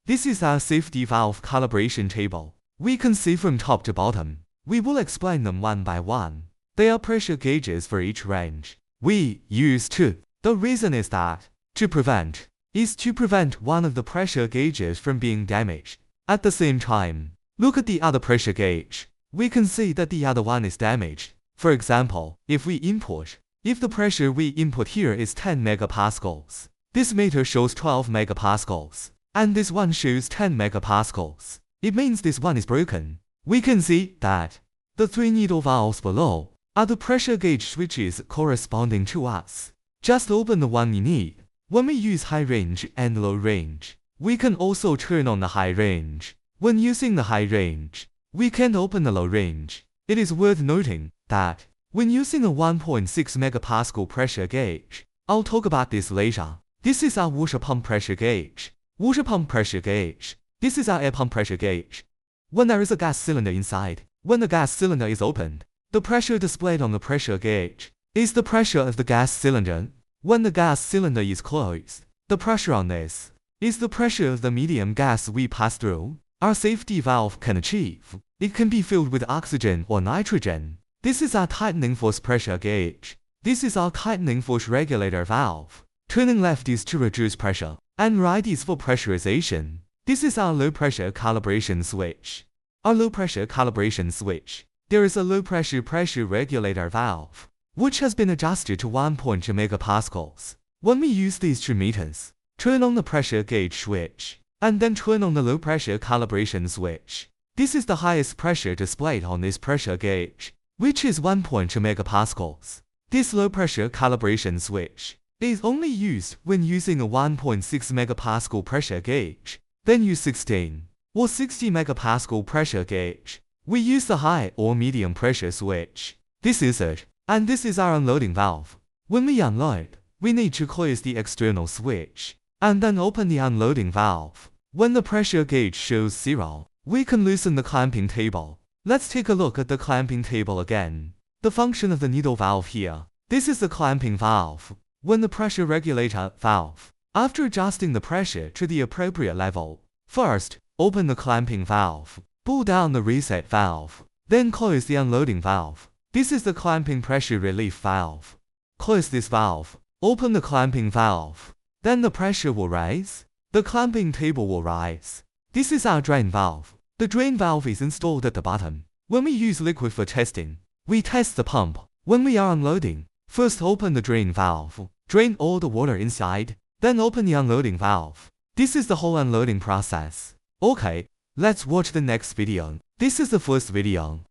This is our safety valve calibration table. We can see from top to bottom. We will explain them one by one. There are pressure gauges for each range. We use two. The reason is that to prevent one of the pressure gauges from being damaged. At the same time, look at the other pressure gauge. We can see that the other one is damaged. For example, if the pressure we input here is 10 megapascals, this meter shows 12 megapascals, and this one shows 10 megapascals. It means this one is broken. We can see that the three needle valves below are the pressure gauge switches corresponding to us. Just open the one you need. When we use high range and low range, we can also turn on the high range. When using the high range, we can't open the low range. It is worth noting that when using a 1.6 megapascal pressure gauge, I'll talk about this later. This is our water pump pressure gauge. Water pump pressure gauge. This is our air pump pressure gauge. When there is a gas cylinder inside, when the gas cylinder is opened, the pressure displayed on the pressure gauge is the pressure of the gas cylinder. When the gas cylinder is closed, the pressure on this is the pressure of the medium gas we pass through. Our safety valve can achieve. It can be filled with oxygen or nitrogen. This is our tightening force pressure gauge. This is our tightening force regulator valve. Turning left is to reduce pressure, and right is for pressurization. This is our low pressure calibration switch. Our low pressure calibration switch. There is a low pressure regulator valve, which has been adjusted to 1.2 megapascals. When we use these two meters, turn on the pressure gauge switch, and then turn on the low pressure calibration switch. This is the highest pressure displayed on this pressure gauge, which is 1.2 megapascals. This low pressure calibration switch is only used when using a 1.6 megapascal pressure gauge. Then use 16 or 60 megapascal pressure gauge. We use the high or medium pressure switch. This is it. And this is our unloading valve. When we unload, we need to close the external switch, and then open the unloading valve. When the pressure gauge shows 0, we can loosen the clamping table. Let's take a look at the clamping table again. The function of the needle valve here. This is the clamping valve. When the pressure regulator valve. After adjusting the pressure to the appropriate level, first, open the clamping valve, pull down the reset valve, then close the unloading valve. This is the clamping pressure relief valve. Close this valve, open the clamping valve, then the pressure will rise, the clamping table will rise. This is our drain valve. The drain valve is installed at the bottom. When we use liquid for testing, we test the pump. When we are unloading, first open the drain valve, drain all the water inside, then open the unloading valve. This is the whole unloading process. Okay, let's watch the next video. This is the first video.